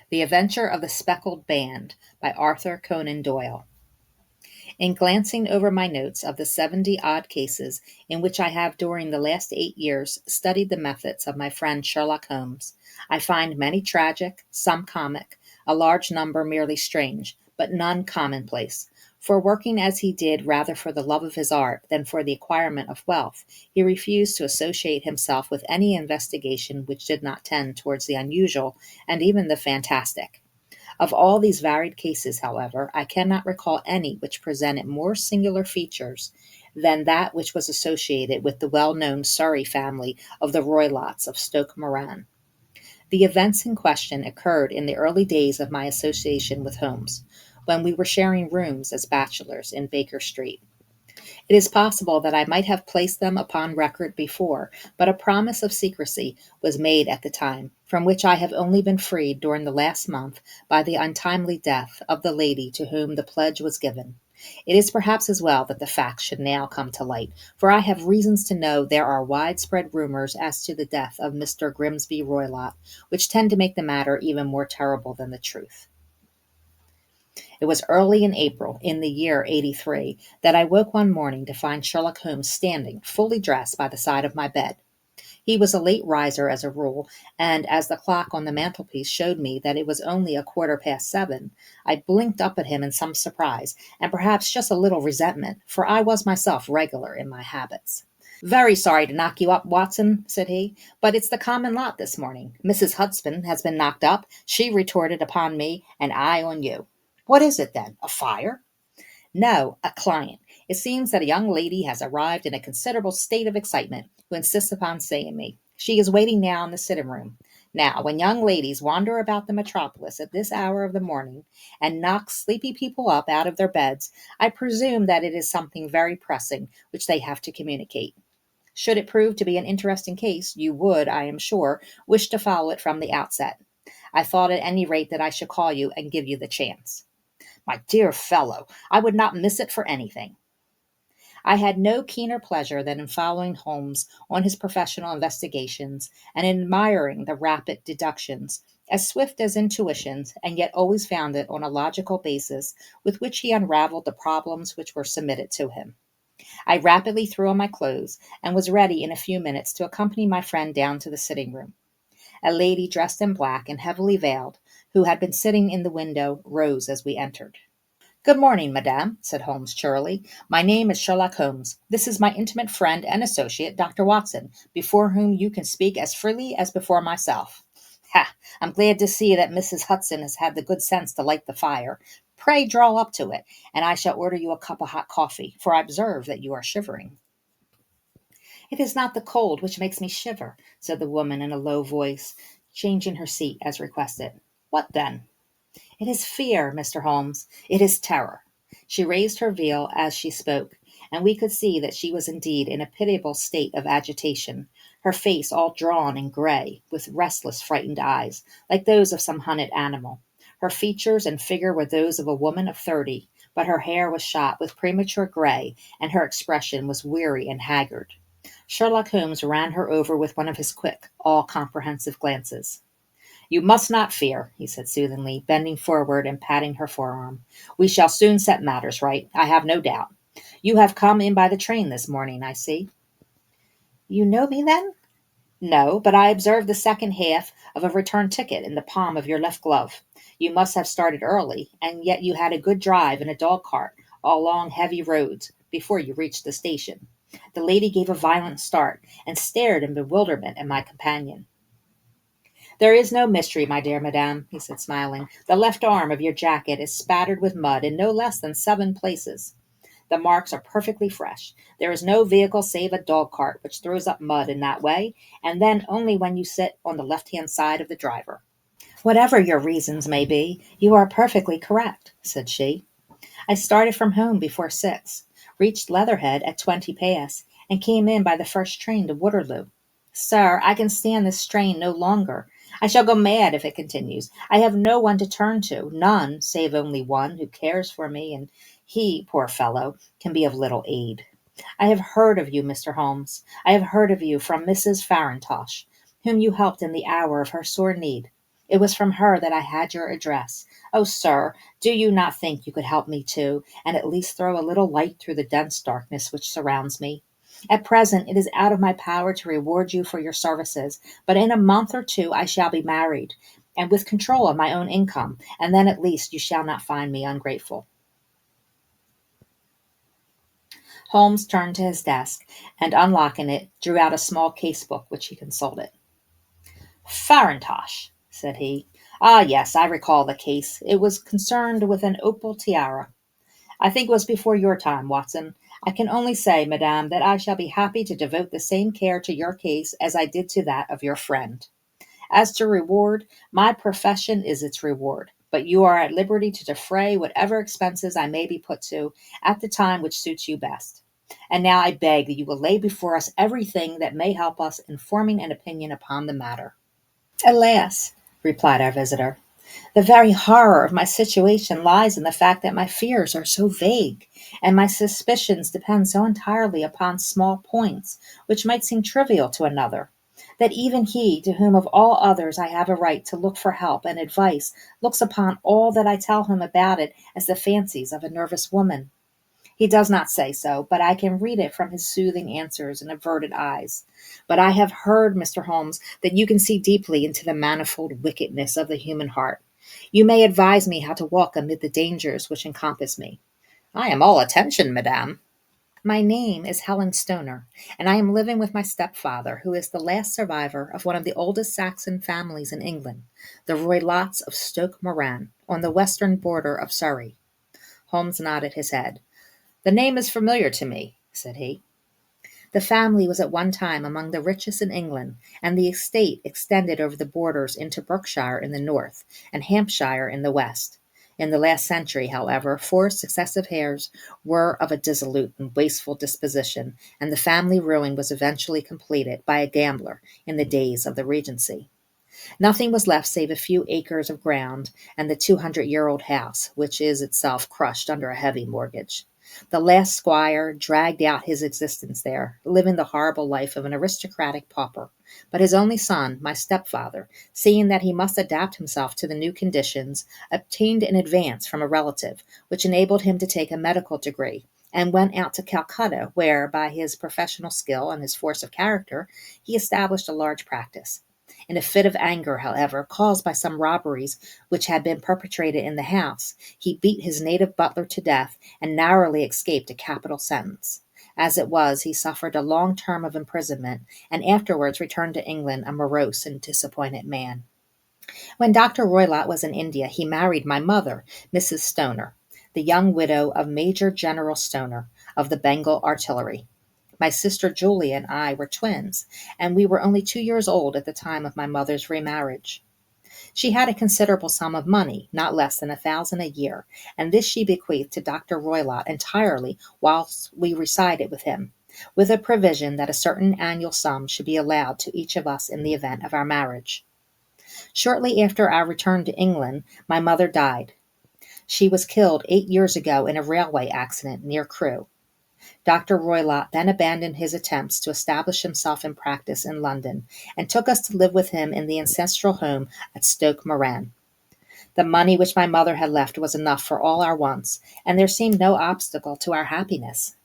The Adventure of the Speckled Band by Arthur Conan Doyle. In glancing over my notes of the 70 odd cases in which I have during the last 8 years studied the methods of my friend Sherlock Holmes, I find many tragic, some comic, a large number merely strange, but none commonplace. For working as he did rather for the love of his art than for the acquirement of wealth, he refused to associate himself with any investigation which did not tend towards the unusual and even the fantastic. Of all these varied cases, however, I cannot recall any which presented more singular features than that which was associated with the well-known Surrey family of the Roylotts of Stoke Moran. The events in question occurred in the early days of my association with Holmes, when we were sharing rooms as bachelors in Baker Street. It is possible that I might have placed them upon record before, but a promise of secrecy was made at the time, from which I have only been freed during the last month by the untimely death of the lady to whom the pledge was given. It is perhaps as well that the facts should now come to light, for I have reasons to know there are widespread rumors as to the death of Mr. Grimsby Roylott, which tend to make the matter even more terrible than the truth. It was early in April, in the year '83, that I woke one morning to find Sherlock Holmes standing, fully dressed, by the side of my bed. He was a late riser as a rule, and as the clock on the mantelpiece showed me that it was only 7:15, I blinked up at him in some surprise, and perhaps just a little resentment, for I was myself regular in my habits. "Very sorry to knock you up, Watson," said he, "but it's the common lot this morning. Mrs. Hudspeth has been knocked up, she retorted upon me, and I on you." "What is it, then? A fire?" "No, a client. It seems that a young lady has arrived in a considerable state of excitement, who insists upon seeing me. She is waiting now in the sitting room. Now, when young ladies wander about the metropolis at this hour of the morning, and knock sleepy people up out of their beds, I presume that it is something very pressing which they have to communicate. Should it prove to be an interesting case, you would, I am sure, wish to follow it from the outset. I thought at any rate that I should call you and give you the chance." "My dear fellow, I would not miss it for anything." I had no keener pleasure than in following Holmes on his professional investigations and in admiring the rapid deductions, as swift as intuitions, and yet always founded on a logical basis, with which he unraveled the problems which were submitted to him. I rapidly threw on my clothes, and was ready in a few minutes to accompany my friend down to the sitting room. A lady dressed in black and heavily veiled, who had been sitting in the window, rose as we entered. "Good morning, madame," said Holmes cheerily. "My name is Sherlock Holmes. This is my intimate friend and associate, Dr. Watson, before whom you can speak as freely as before myself. Ha! I'm glad to see that Mrs. Hudson has had the good sense to light the fire. Pray draw up to it, and I shall order you a cup of hot coffee, for I observe that you are shivering." "It is not the cold which makes me shiver," said the woman in a low voice, changing her seat as requested. "What then?" "It is fear, Mr. Holmes. It is terror." She raised her veil as she spoke, and we could see that she was indeed in a pitiable state of agitation, her face all drawn and gray, with restless, frightened eyes, like those of some hunted animal. Her features and figure were those of a woman of 30, but her hair was shot with premature gray, and her expression was weary and haggard. Sherlock Holmes ran her over with one of his quick, all-comprehensive glances. "You must not fear," he said soothingly, bending forward and patting her forearm. "We shall soon set matters right, I have no doubt. You have come in by the train this morning, I see." "You know me, then?" "No, but I observed the second half of a return ticket in the palm of your left glove. You must have started early, and yet you had a good drive in a dog-cart along heavy roads before you reached the station." The lady gave a violent start, and stared in bewilderment at my companion. "There is no mystery, my dear madame," he said, smiling. "The left arm of your jacket is spattered with mud in no less than 7 places. The marks are perfectly fresh. There is no vehicle save a dog-cart which throws up mud in that way, and then only when you sit on the left-hand side of the driver." "Whatever your reasons may be, you are perfectly correct," said she. "I started from home before 6, reached Leatherhead at 20 past, and came in by the first train to Waterloo. Sir, I can stand this strain no longer. I shall go mad if it continues. I have no one to turn to, none, save only one who cares for me, and he, poor fellow, can be of little aid. I have heard of you, Mr. Holmes. I have heard of you from Mrs. Farintosh, whom you helped in the hour of her sore need. It was from her that I had your address. Oh, sir, do you not think you could help me too, and at least throw a little light through the dense darkness which surrounds me? At present, it is out of my power to reward you for your services, but in a month or two I shall be married, and with control of my own income, and then at least you shall not find me ungrateful. Holmes turned to his desk, and unlocking it, drew out a small case book which he consulted. Farintosh, said he. Ah, yes, I recall the case. It was concerned with an opal tiara. I think it was before your time, Watson. I can only say, madame, that I shall be happy to devote the same care to your case as I did to that of your friend. As to reward, my profession is its reward, but you are at liberty to defray whatever expenses I may be put to at the time which suits you best. And now I beg that you will lay before us everything that may help us in forming an opinion upon the matter. Alas, replied our visitor, the very horror of my situation lies in the fact that my fears are so vague, and my suspicions depend so entirely upon small points, which might seem trivial to another, that even he, to whom of all others I have a right to look for help and advice, looks upon all that I tell him about it as the fancies of a nervous woman. He does not say so, but I can read it from his soothing answers and averted eyes. But I have heard, Mr. Holmes, that you can see deeply into the manifold wickedness of the human heart. You may advise me how to walk amid the dangers which encompass me. I am all attention, madame. My name is Helen Stoner, and I am living with my stepfather, who is the last survivor of one of the oldest Saxon families in England, the Roylotts of Stoke Moran, on the western border of Surrey. Holmes nodded his head. The name is familiar to me, said he. The family was at one time among the richest in England, and the estate extended over the borders into Berkshire in the north and Hampshire in the west. In the last century, however, four successive heirs were of a dissolute and wasteful disposition, and the family ruin was eventually completed by a gambler in the days of the Regency. Nothing was left save a few acres of ground and the 200-year-old house, which is itself crushed under a heavy mortgage. The last squire dragged out his existence there, living the horrible life of an aristocratic pauper. But his only son, my stepfather, seeing that he must adapt himself to the new conditions, obtained an advance from a relative, which enabled him to take a medical degree, and went out to Calcutta, where, by his professional skill and his force of character, he established a large practice. In a fit of anger, however, caused by some robberies which had been perpetrated in the house, he beat his native butler to death and narrowly escaped a capital sentence. As it was, he suffered a long term of imprisonment and afterwards returned to England a morose and disappointed man. When Dr. Roylott was in India, he married my mother, Mrs. Stoner, the young widow of Major General Stoner of the Bengal Artillery. My sister Julia and I were twins, and we were only 2 years old at the time of my mother's remarriage. She had a considerable sum of money, not less than 1,000 a year, and this she bequeathed to Dr. Roylott entirely whilst we resided with him, with a provision that a certain annual sum should be allowed to each of us in the event of our marriage. Shortly after our return to England, my mother died. She was killed 8 years ago in a railway accident near Crewe. Dr. Roylott then abandoned his attempts to establish himself in practice in London, and took us to live with him in the ancestral home at Stoke Moran. The money which my mother had left was enough for all our wants, and there seemed no obstacle to our happiness.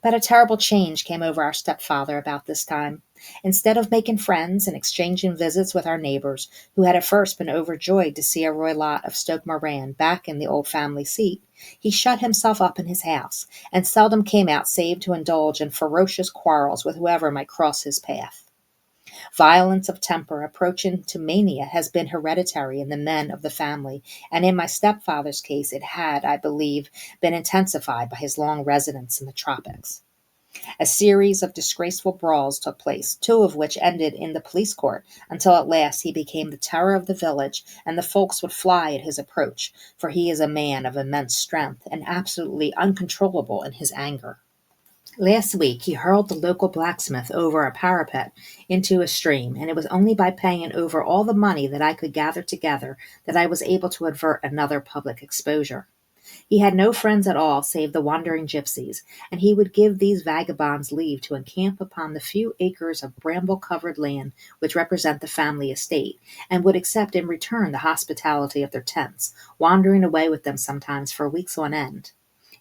But a terrible change came over our stepfather about this time. Instead of making friends and exchanging visits with our neighbors, who had at first been overjoyed to see a Roylott of Stoke Moran back in the old family seat, he shut himself up in his house, and seldom came out save to indulge in ferocious quarrels with whoever might cross his path. Violence of temper approaching to mania has been hereditary in the men of the family, and in my stepfather's case it had, I believe, been intensified by his long residence in the tropics. A series of disgraceful brawls took place, two of which ended in the police court, until at last he became the terror of the village, and the folks would fly at his approach, for he is a man of immense strength and absolutely uncontrollable in his anger. Last week he hurled the local blacksmith over a parapet into a stream, and it was only by paying over all the money that I could gather together that I was able to avert another public exposure. He had no friends at all save the wandering gypsies, and he would give these vagabonds leave to encamp upon the few acres of bramble-covered land which represent the family estate, and would accept in return the hospitality of their tents, wandering away with them sometimes for weeks on end.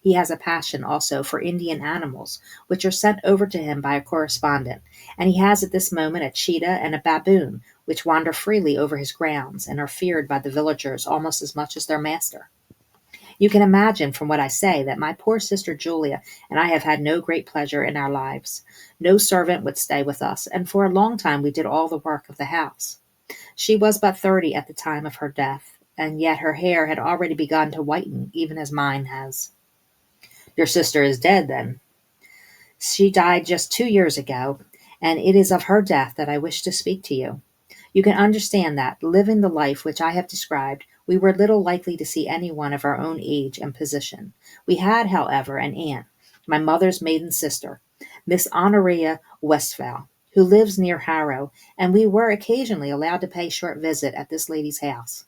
He has a passion also for Indian animals, which are sent over to him by a correspondent, and he has at this moment a cheetah and a baboon, which wander freely over his grounds and are feared by the villagers almost as much as their master. You can imagine from what I say that my poor sister Julia and I have had no great pleasure in our lives. No servant would stay with us, and for a long time we did all the work of the house. She was but 30 at the time of her death, and yet her hair had already begun to whiten, even as mine has. Your sister is dead, then? She died just 2 years ago, and it is of her death that I wish to speak to you. You can understand that, living the life which I have described, we were little likely to see any one of our own age and position. We had, however, an aunt, my mother's maiden sister, Miss Honoria Westphal, who lives near Harrow, and we were occasionally allowed to pay a short visit at this lady's house.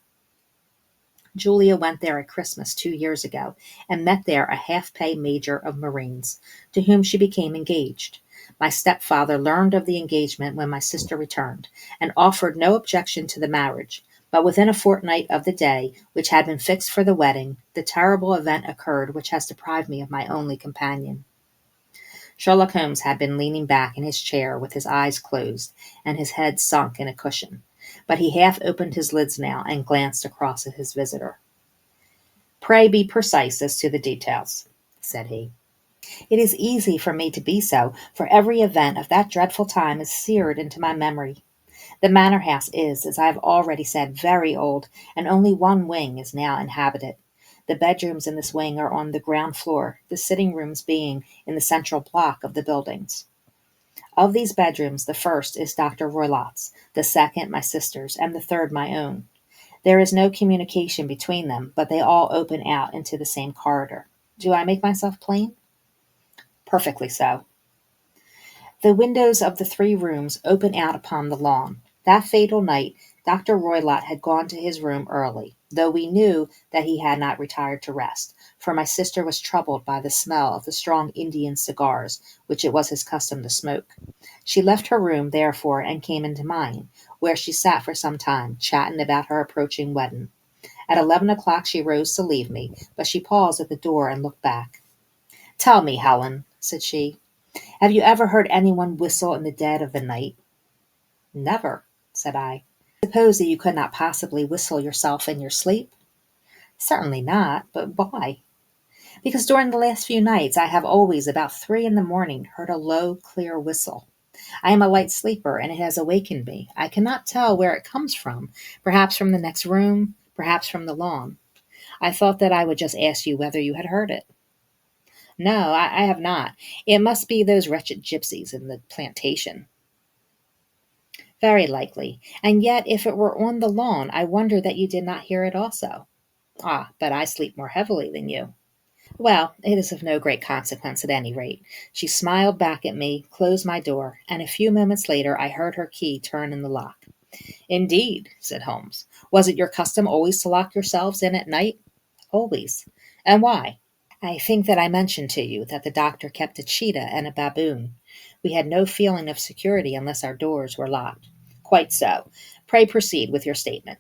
Julia went there at Christmas 2 years ago, and met there a half-pay major of Marines, to whom she became engaged. My stepfather learned of the engagement when my sister returned, and offered no objection to the marriage, but within a fortnight of the day which had been fixed for the wedding, the terrible event occurred which has deprived me of my only companion. Sherlock Holmes had been leaning back in his chair with his eyes closed and his head sunk in a cushion, but he half opened his lids now and glanced across at his visitor. "Pray be precise as to the details," said he. "It is easy for me to be so, for every event of that dreadful time is seared into my memory. The manor house is, as I have already said, very old, and only one wing is now inhabited. The bedrooms in this wing are on the ground floor, the sitting rooms being in the central block of the buildings. Of these bedrooms, the first is Dr. Roylott's, the second my sister's, and the third my own. There is no communication between them, but they all open out into the same corridor. Do I make myself plain?" "Perfectly so." The windows of the 3 rooms open out upon the lawn. That fatal night, Dr. Roylott had gone to his room early, though we knew that he had not retired to rest, for my sister was troubled by the smell of the strong Indian cigars which it was his custom to smoke. She left her room, therefore, and came into mine, where she sat for some time, chatting about her approaching wedding. At 11 o'clock she rose to leave me, but she paused at the door and looked back. "Tell me, Helen," said she, "have you ever heard anyone whistle in the dead of the night?" "Never," said I. "Suppose that you could not possibly whistle yourself in your sleep?" "Certainly not, but why?" "Because during the last few nights I have always, about 3 in the morning, heard a low, clear whistle. I am a light sleeper, and it has awakened me. I cannot tell where it comes from, perhaps from the next room, perhaps from the lawn. I thought that I would just ask you whether you had heard it." "No, I have not. It must be those wretched gypsies in the plantation." "Very likely. And yet, if it were on the lawn, I wonder that you did not hear it also." "Ah, but I sleep more heavily than you." "Well, it is of no great consequence at any rate." She smiled back at me, closed my door, and a few moments later I heard her key turn in the lock. "Indeed," said Holmes. "Was it your custom always to lock yourselves in at night?" "Always." "And why?" "I think that I mentioned to you that the doctor kept a cheetah and a baboon. We had no feeling of security unless our doors were locked." "Quite so. Pray proceed with your statement."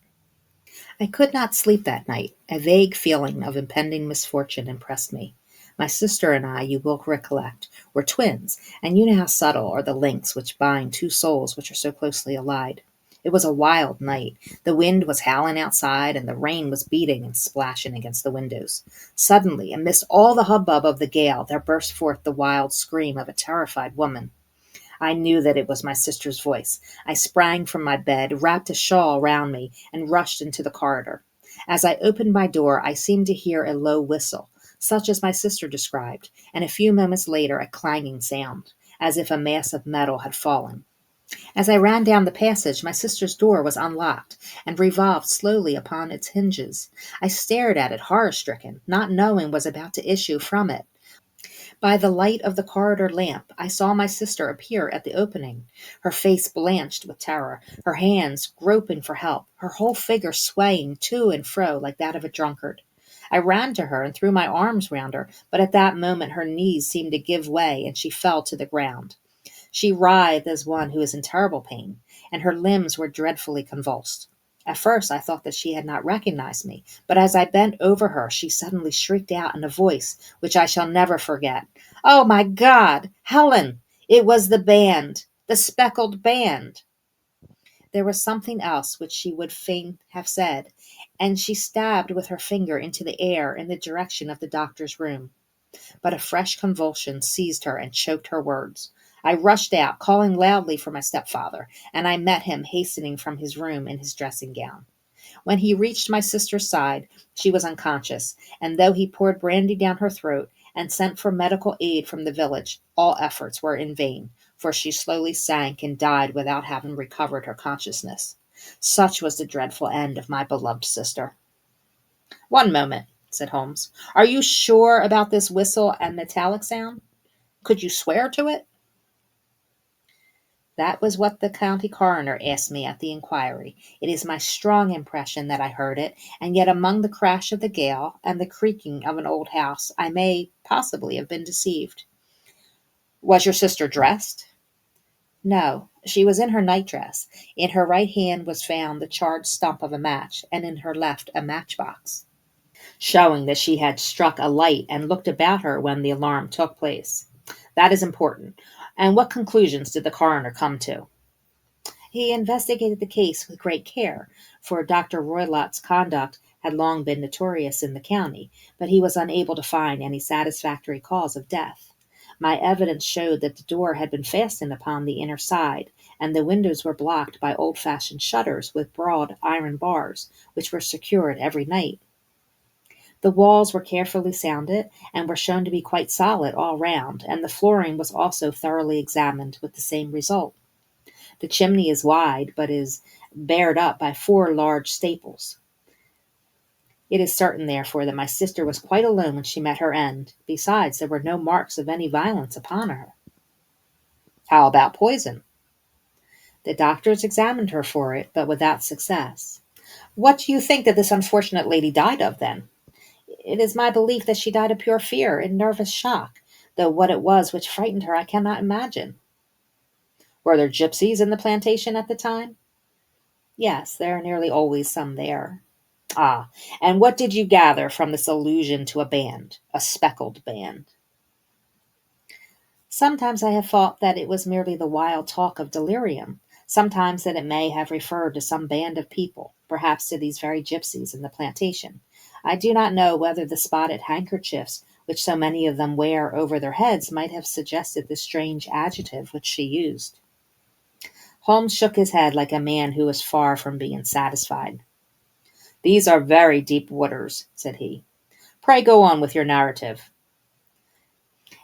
I could not sleep that night. A vague feeling of impending misfortune impressed me. My sister and I, you will recollect, were twins, and you know how subtle are the links which bind 2 souls which are so closely allied. It was a wild night. The wind was howling outside, and the rain was beating and splashing against the windows. Suddenly, amidst all the hubbub of the gale, there burst forth the wild scream of a terrified woman. I knew that it was my sister's voice. I sprang from my bed, wrapped a shawl round me, and rushed into the corridor. As I opened my door, I seemed to hear a low whistle, such as my sister described, and a few moments later a clanging sound, as if a mass of metal had fallen. As I ran down the passage, my sister's door was unlocked and revolved slowly upon its hinges. I stared at it, horror-stricken, not knowing what was about to issue from it. By the light of the corridor lamp, I saw my sister appear at the opening, her face blanched with terror, her hands groping for help, her whole figure swaying to and fro like that of a drunkard. I ran to her and threw my arms round her, but at that moment her knees seemed to give way and she fell to the ground. She writhed as one who is in terrible pain, and her limbs were dreadfully convulsed. At first I thought that she had not recognized me, but as I bent over her she suddenly shrieked out in a voice which I shall never forget, "Oh, my God! Helen! It was the band! The speckled band!" There was something else which she would fain have said, and she stabbed with her finger into the air in the direction of the doctor's room. But a fresh convulsion seized her and choked her words. I rushed out, calling loudly for my stepfather, and I met him hastening from his room in his dressing gown. When he reached my sister's side, she was unconscious, and though he poured brandy down her throat and sent for medical aid from the village, all efforts were in vain, for she slowly sank and died without having recovered her consciousness. Such was the dreadful end of my beloved sister. "One moment," said Holmes. "Are you sure about this whistle and metallic sound? Could you swear to it?" That was what the county coroner asked me at the inquiry. It is my strong impression that I heard it, and yet among the crash of the gale and the creaking of an old house I may possibly have been deceived. "Was your sister dressed?" "No, she was in her nightdress. In her right hand was found the charred stump of a match, and in her left a matchbox, showing that she had struck a light and looked about her when the alarm took place. That is important. And what conclusions did the coroner come to?" "He investigated the case with great care, for Dr. Roylott's conduct had long been notorious in the county, but he was unable to find any satisfactory cause of death. My evidence showed that the door had been fastened upon the inner side, and the windows were blocked by old-fashioned shutters with broad iron bars, which were secured every night. The walls were carefully sounded, and were shown to be quite solid all round, and the flooring was also thoroughly examined with the same result. The chimney is wide, but is bared up by 4 large staples. It is certain, therefore, that my sister was quite alone when she met her end. Besides, there were no marks of any violence upon her." "How about poison?" "The doctors examined her for it, but without success." "What do you think that this unfortunate lady died of, then?" "It is my belief that she died of pure fear and nervous shock, though what it was which frightened her I cannot imagine." "Were there gypsies in the plantation at the time?" "Yes, there are nearly always some there." "Ah, and what did you gather from this allusion to a band, a speckled band?" "Sometimes I have thought that it was merely the wild talk of delirium, sometimes that it may have referred to some band of people, perhaps to these very gypsies in the plantation. I do not know whether the spotted handkerchiefs which so many of them wear over their heads might have suggested the strange adjective which she used." Holmes shook his head like a man who was far from being satisfied. "These are very deep waters," said he. "Pray go on with your narrative."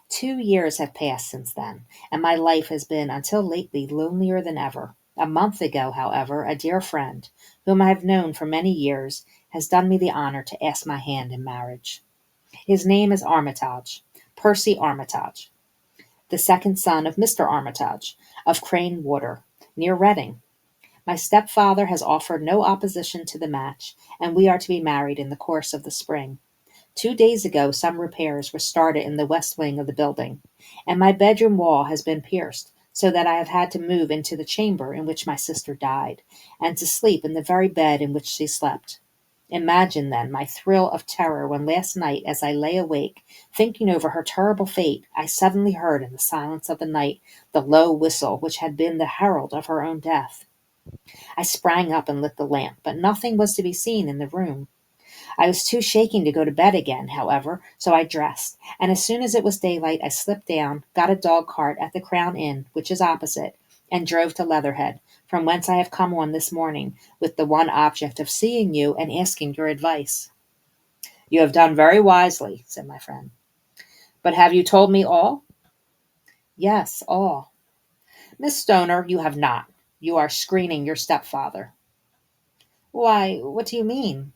2 years have passed since then, and my life has been until lately lonelier than ever. A month ago, however, a dear friend, whom I have known for many years, has done me the honor to ask my hand in marriage. His name is Armitage, Percy Armitage, the second son of Mr. Armitage, of Crane Water, near Reading. My stepfather has offered no opposition to the match, and we are to be married in the course of the spring. 2 days ago some repairs were started in the west wing of the building, and my bedroom wall has been pierced, so that I have had to move into the chamber in which my sister died, and to sleep in the very bed in which she slept. Imagine, then, my thrill of terror when last night, as I lay awake, thinking over her terrible fate, I suddenly heard in the silence of the night the low whistle which had been the herald of her own death. I sprang up and lit the lamp, but nothing was to be seen in the room. I was too shaken to go to bed again, however, so I dressed, and as soon as it was daylight I slipped down, got a dog-cart at the Crown Inn, which is opposite, and drove to Leatherhead, from whence I have come on this morning, with the one object of seeing you and asking your advice." "You have done very wisely," said my friend. "But have you told me all?" "Yes, all." "Miss Stoner, you have not. You are screening your stepfather." "Why, what do you mean?"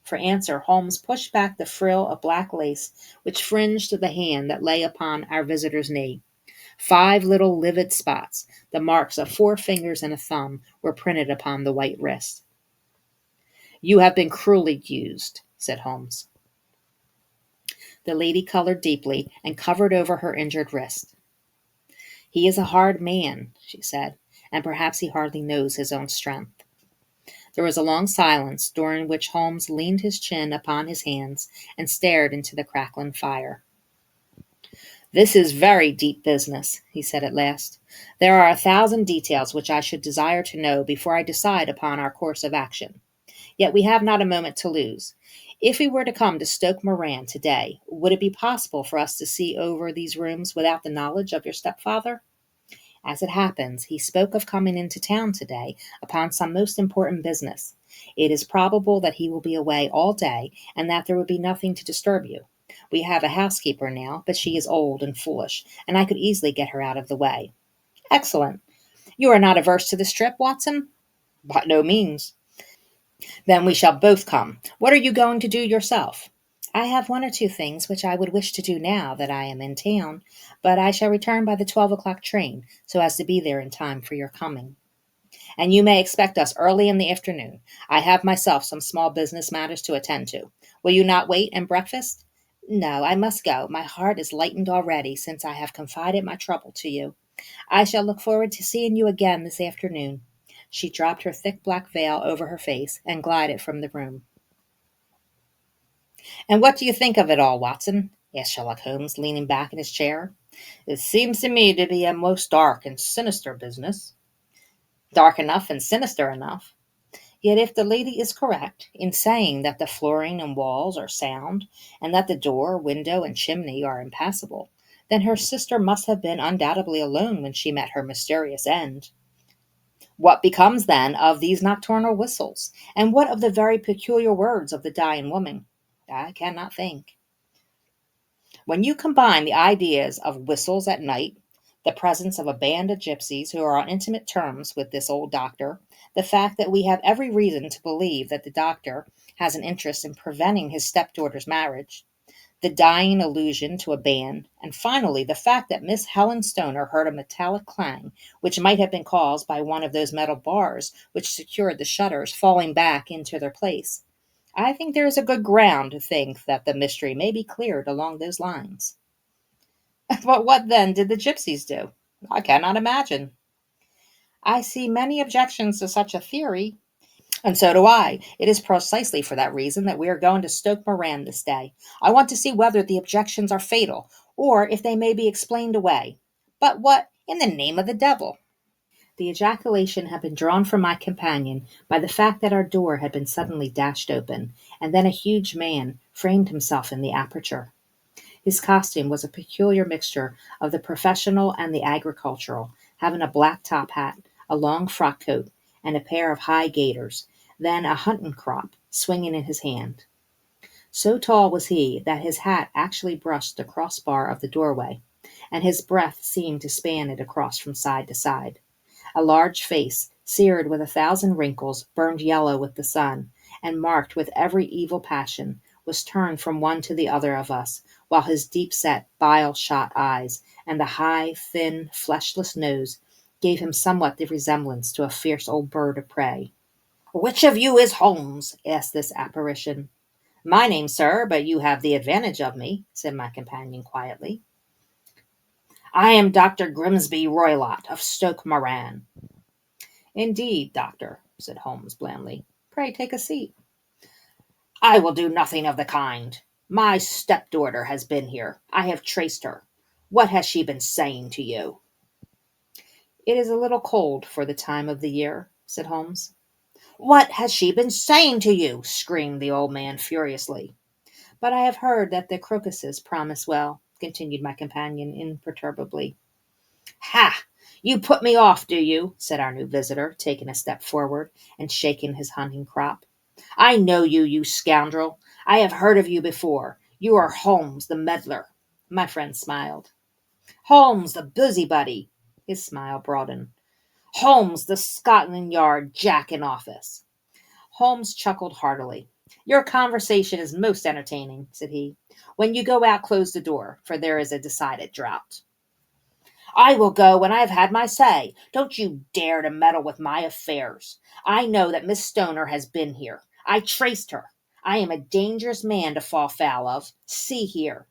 For answer, Holmes pushed back the frill of black lace which fringed the hand that lay upon our visitor's knee. 5 little livid spots, the marks of 4 fingers and a thumb, were printed upon the white wrist. "You have been cruelly used," said Holmes. The lady colored deeply and covered over her injured wrist. He is a hard man, she said, and perhaps he hardly knows his own strength. There was a long silence, during which Holmes leaned his chin upon his hands and stared into the crackling fire. This is very deep business, he said at last. There are 1,000 details which I should desire to know before I decide upon our course of action. Yet we have not a moment to lose. If we were to come to Stoke Moran today, would it be possible for us to see over these rooms without the knowledge of your stepfather? As it happens, he spoke of coming into town today upon some most important business. It is probable that he will be away all day, and that there would be nothing to disturb you. We have a housekeeper now, but she is old and foolish, and I could easily get her out of the way. Excellent. You are not averse to this trip, Watson? By no means. Then we shall both come. What are you going to do yourself? I have one or two things which I would wish to do now that I am in town, but I shall return by the 12 o'clock train, so as to be there in time for your coming. And you may expect us early in the afternoon. I have myself some small business matters to attend to. Will you not wait and breakfast? No, I must go. My heart is lightened already since I have confided my trouble to you. I shall look forward to seeing you again this afternoon. She dropped her thick black veil over her face and glided from the room. And what do you think of it all, Watson? Asked Sherlock Holmes, leaning back in his chair. It seems to me to be a most dark and sinister business. Dark enough and sinister enough. Yet if the lady is correct in saying that the flooring and walls are sound, and that the door, window, and chimney are impassable, then her sister must have been undoubtedly alone when she met her mysterious end. What becomes, then, of these nocturnal whistles? And what of the very peculiar words of the dying woman? I cannot think. When you combine the ideas of whistles at night, the presence of a band of gypsies who are on intimate terms with this old doctor, the fact that we have every reason to believe that the doctor has an interest in preventing his stepdaughter's marriage, the dying allusion to a band, and finally the fact that Miss Helen Stoner heard a metallic clang, which might have been caused by one of those metal bars which secured the shutters falling back into their place, I think there is a good ground to think that the mystery may be cleared along those lines. But what then did the gypsies do? I cannot imagine. I see many objections to such a theory. And so do I. It is precisely for that reason that we are going to Stoke Moran this day. I want to see whether the objections are fatal, or if they may be explained away. But what in the name of the devil? The ejaculation had been drawn from my companion by the fact that our door had been suddenly dashed open, and then a huge man framed himself in the aperture. His costume was a peculiar mixture of the professional and the agricultural, having a black top hat, a long frock coat, and a pair of high gaiters, then a hunting crop swinging in his hand. So tall was he that his hat actually brushed the crossbar of the doorway, and his breadth seemed to span it across from side to side. A large face, seared with 1,000 wrinkles, burned yellow with the sun, and marked with every evil passion, was turned from one to the other of us, while his deep-set, bile-shot eyes, and the high, thin, fleshless nose, gave him somewhat the resemblance to a fierce old bird of prey. "Which of you is Holmes?" asked this apparition. "My name, sir, but you have the advantage of me," said my companion quietly. "I am Dr. Grimsby Roylott, of Stoke Moran." "Indeed, doctor," said Holmes blandly. "Pray take a seat." "I will do nothing of the kind. My stepdaughter has been here. I have traced her. What has she been saying to you?" "It is a little cold for the time of the year," said Holmes. "What has she been saying to you?" screamed the old man furiously. "But I have heard that the crocuses promise well," continued my companion imperturbably. "Ha! You put me off, do you?" said our new visitor, taking a step forward and shaking his hunting crop. "I know you, you scoundrel. I have heard of you before. You are Holmes, the meddler." My friend smiled. "Holmes, the busybody." His smile broadened. "Holmes, the Scotland Yard Jack in office." Holmes chuckled heartily. "Your conversation is most entertaining," said he. "When you go out, close the door, for there is a decided draught." "I will go when I have had my say. Don't you dare to meddle with my affairs. I know that Miss Stoner has been here. I traced her. I am a dangerous man to fall foul of. See here."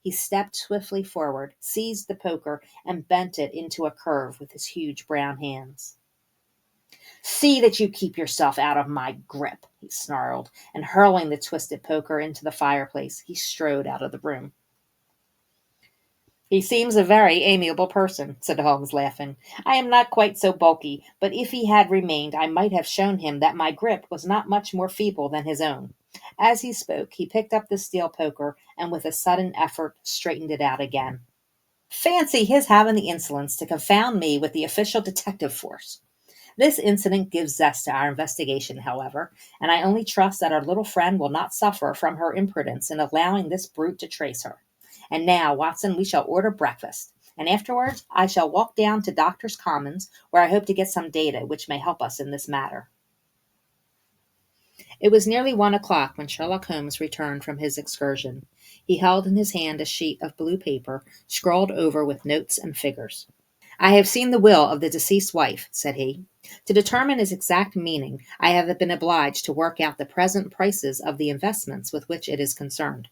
He stepped swiftly forward, seized the poker, and bent it into a curve with his huge brown hands. See that you keep yourself out of my grip, he snarled, and hurling the twisted poker into the fireplace, he strode out of the room. He seems a very amiable person, said Holmes, laughing. I am not quite so bulky, but if he had remained, I might have shown him that my grip was not much more feeble than his own. As he spoke, he picked up the steel poker and with a sudden effort straightened it out again. Fancy his having the insolence to confound me with the official detective force. This incident gives zest to our investigation, however, and I only trust that our little friend will not suffer from her imprudence in allowing this brute to trace her. And now, Watson, we shall order breakfast, and afterwards I shall walk down to Doctors' Commons, where I hope to get some data which may help us in this matter. It was nearly 1 o'clock when Sherlock Holmes returned from his excursion. He held in his hand a sheet of blue paper, scrawled over with notes and figures. I have seen the will of the deceased wife, said he. To determine its exact meaning, I have been obliged to work out the present prices of the investments with which it is concerned.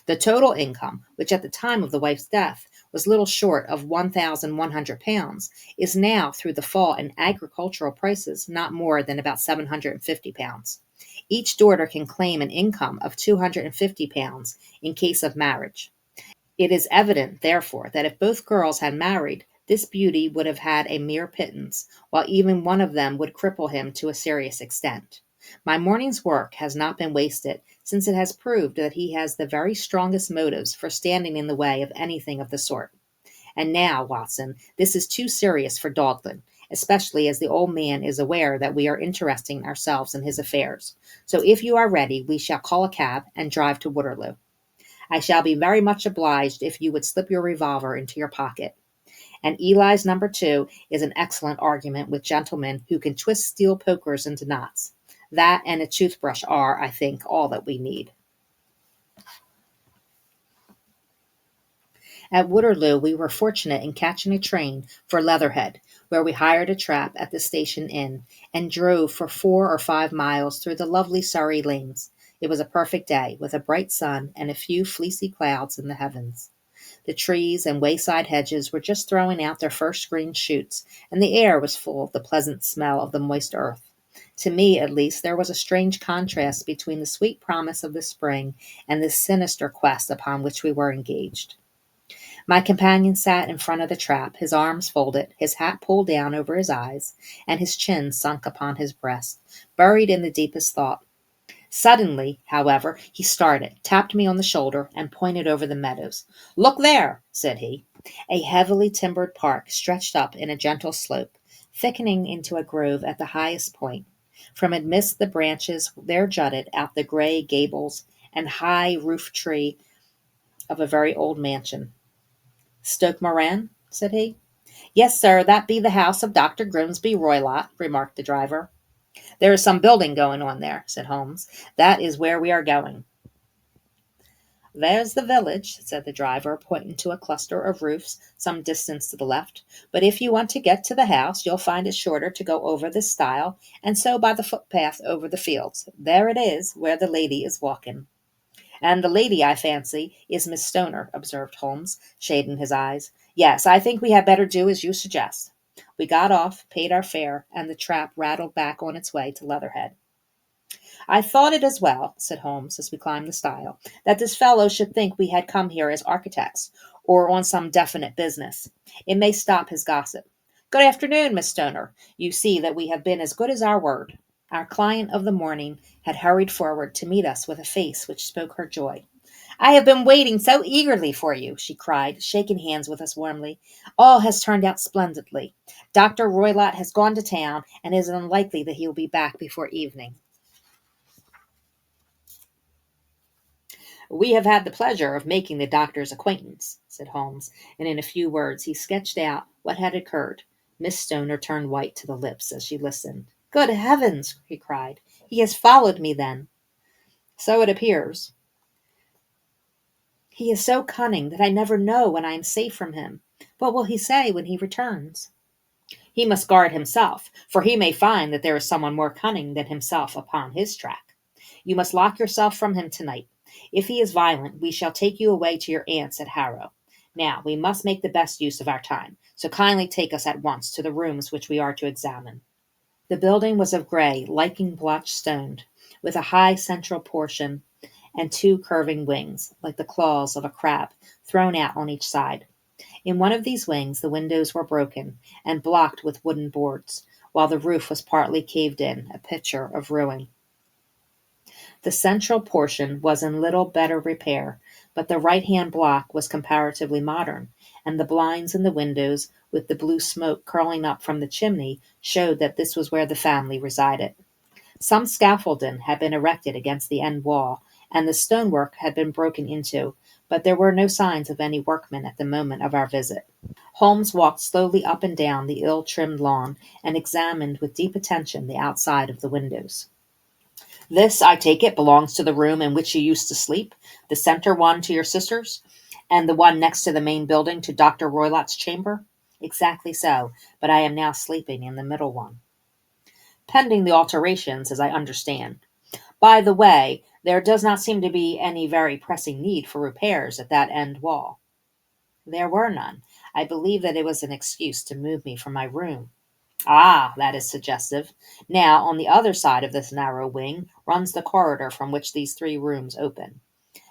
The total income, which at the time of the wife's death was little short of £1,100, is now, through the fall in agricultural prices, not more than about £750. Each daughter can claim an income of £250 in case of marriage. It is evident, therefore, that if both girls had married, this beauty would have had a mere pittance, while even one of them would cripple him to a serious extent. My morning's work has not been wasted, since it has proved that he has the very strongest motives for standing in the way of anything of the sort. And now, Watson, this is too serious for dawdling, especially as the old man is aware that we are interesting ourselves in his affairs. So if you are ready, we shall call a cab and drive to Waterloo. I shall be very much obliged if you would slip your revolver into your pocket. And Eli's number 2 is an excellent argument with gentlemen who can twist steel pokers into knots. That and a toothbrush are, I think, all that we need. At Waterloo, we were fortunate in catching a train for Leatherhead, where we hired a trap at the station inn and drove for 4 or 5 miles through the lovely Surrey lanes. It was a perfect day, with a bright sun and a few fleecy clouds in the heavens. The trees and wayside hedges were just throwing out their first green shoots, and the air was full of the pleasant smell of the moist earth. To me, at least, there was a strange contrast between the sweet promise of the spring and the sinister quest upon which we were engaged. My companion sat in front of the trap, his arms folded, his hat pulled down over his eyes, and his chin sunk upon his breast, buried in the deepest thought. Suddenly, however, he started, tapped me on the shoulder, and pointed over the meadows. Look there, said he. A heavily timbered park stretched up in a gentle slope, thickening into a grove at the highest point. From amidst the branches there jutted out the gray gables and high roof tree of a very old mansion. Stoke Moran, said he. Yes, sir, that be the house of Dr. Grimsby Roylott, remarked the driver. There is some building going on there, said Holmes. That is where we are going. There's the village, said the driver, pointing to a cluster of roofs some distance to the left. But if you want to get to the house, you'll find it shorter to go over this stile, and so by the footpath over the fields. There it is, where the lady is walking. And the lady, I fancy, is Miss Stoner, observed Holmes, shading his eyes. Yes, I think we had better do as you suggest. We got off, paid our fare, and the trap rattled back on its way to Leatherhead. I thought it as well, said Holmes, as we climbed the stile, that this fellow should think we had come here as architects, or on some definite business. It may stop his gossip. Good afternoon, Miss Stoner. You see that we have been as good as our word. Our client of the morning had hurried forward to meet us with a face which spoke her joy. I have been waiting so eagerly for you, she cried, shaking hands with us warmly. All has turned out splendidly. Dr. Roylott has gone to town, and it is unlikely that he will be back before evening. We have had the pleasure of making the doctor's acquaintance, said Holmes, and in a few words he sketched out what had occurred. Miss Stoner turned white to the lips as she listened. Good heavens, he cried. He has followed me, then. So it appears. He is so cunning that I never know when I am safe from him. What will he say when he returns? He must guard himself, for he may find that there is someone more cunning than himself upon his track. You must lock yourself from him tonight. If he is violent, we shall take you away to your aunt's at Harrow. Now, we must make the best use of our time, so kindly take us at once to the rooms which we are to examine." The building was of grey, lichen blotched stone, with a high central portion and two curving wings, like the claws of a crab, thrown out on each side. In one of these wings the windows were broken and blocked with wooden boards, while the roof was partly caved in, a picture of ruin. The central portion was in little better repair, but the right-hand block was comparatively modern, and the blinds in the windows, with the blue smoke curling up from the chimney, showed that this was where the family resided. Some scaffolding had been erected against the end wall, and the stonework had been broken into, but there were no signs of any workmen at the moment of our visit. Holmes walked slowly up and down the ill-trimmed lawn, and examined with deep attention the outside of the windows. "This, I take it, belongs to the room in which you used to sleep, the centre one to your sister's, and the one next to the main building to Dr. Roylott's chamber?" "Exactly so, but I am now sleeping in the middle one." "Pending the alterations, as I understand. By the way, there does not seem to be any very pressing need for repairs at that end wall." "There were none. I believe that it was an excuse to move me from my room." "Ah, that is suggestive. Now, on the other side of this narrow wing runs the corridor from which these three rooms open.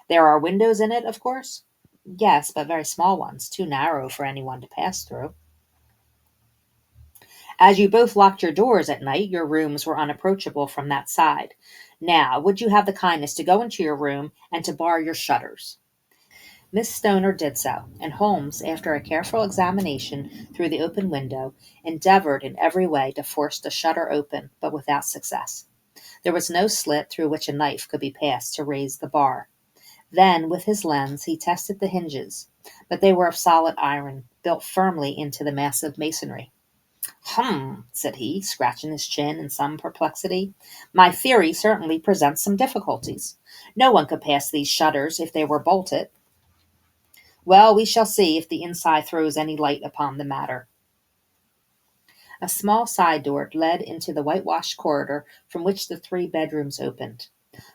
There are windows in it, of course?" "Yes, but very small ones, too narrow for anyone to pass through." "As you both locked your doors at night, your rooms were unapproachable from that side. Now, would you have the kindness to go into your room and to bar your shutters?" Miss Stoner did so, and Holmes, after a careful examination through the open window, endeavored in every way to force the shutter open, but without success. There was no slit through which a knife could be passed to raise the bar. Then, with his lens, he tested the hinges, but they were of solid iron, built firmly into the massive masonry. "Hum," said he, scratching his chin in some perplexity. "My theory certainly presents some difficulties. No one could pass these shutters if they were bolted." "Well, we shall see if the inside throws any light upon the matter." A small side door led into the whitewashed corridor from which the three bedrooms opened.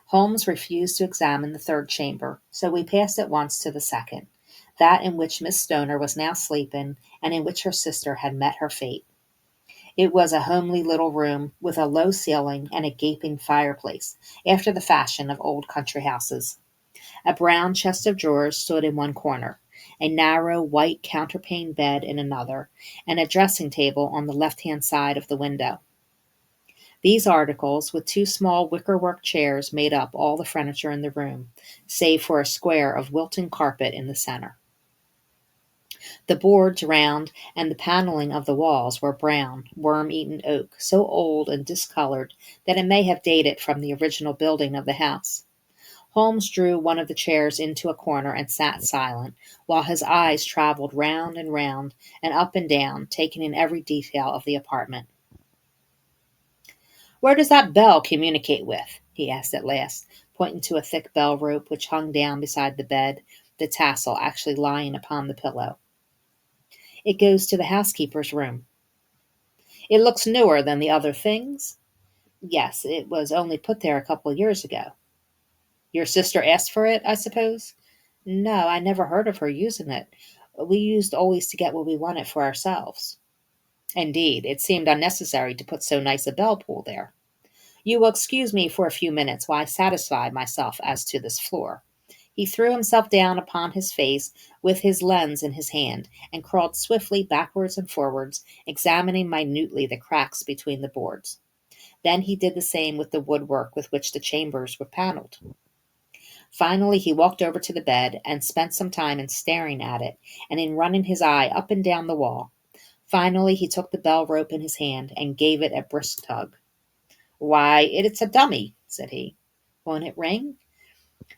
Holmes refused to examine the third chamber, so we passed at once to the second, that in which Miss Stoner was now sleeping, and in which her sister had met her fate. It was a homely little room, with a low ceiling and a gaping fireplace, after the fashion of old country houses. A brown chest of drawers stood in one corner, a narrow white counterpane bed in another, and a dressing-table on the left-hand side of the window. These articles, with two small wicker-work chairs, made up all the furniture in the room, save for a square of Wilton carpet in the center. The boards round and the paneling of the walls were brown, worm-eaten oak, so old and discolored that it may have dated from the original building of the house. Holmes drew one of the chairs into a corner and sat silent, while his eyes traveled round and up and down, taking in every detail of the apartment. "Where does that bell communicate with?" he asked at last, pointing to a thick bell rope which hung down beside the bed, the tassel actually lying upon the pillow. "It goes to the housekeeper's room." "It looks newer than the other things?" "Yes, it was only put there a couple of years ago." "Your sister asked for it, I suppose?" "No, I never heard of her using it. We used always to get what we wanted for ourselves." "Indeed, it seemed unnecessary to put so nice a bell pull there. You will excuse me for a few minutes while I satisfy myself as to this floor." He threw himself down upon his face with his lens in his hand, and crawled swiftly backwards and forwards, examining minutely the cracks between the boards. Then he did the same with the woodwork with which the chambers were paneled. Finally he walked over to the bed, and spent some time in staring at it, and in running his eye up and down the wall. Finally he took the bell rope in his hand, and gave it a brisk tug. "Why, it's a dummy," said he. "Won't it ring?"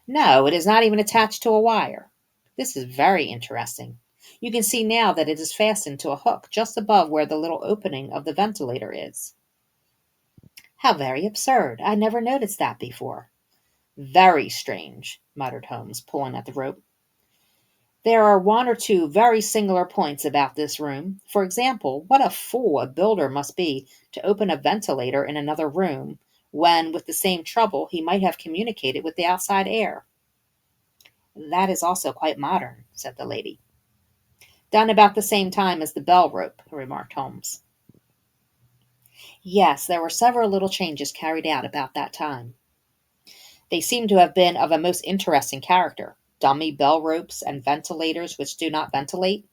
"No, it is not even attached to a wire." "This is very interesting. You can see now that it is fastened to a hook just above where the little opening of the ventilator is." "How very absurd! I never noticed that before." "Very strange," muttered Holmes, pulling at the rope. "There are one or two very singular points about this room. For example, what a fool a builder must be to open a ventilator in another room, when, with the same trouble, he might have communicated with the outside air." That is also quite modern, said the lady. Done about the same time as the bell rope, remarked Holmes. Yes, there were several little changes carried out about that time. They seem to have been of a most interesting character. Dummy bell ropes and ventilators which do not ventilate.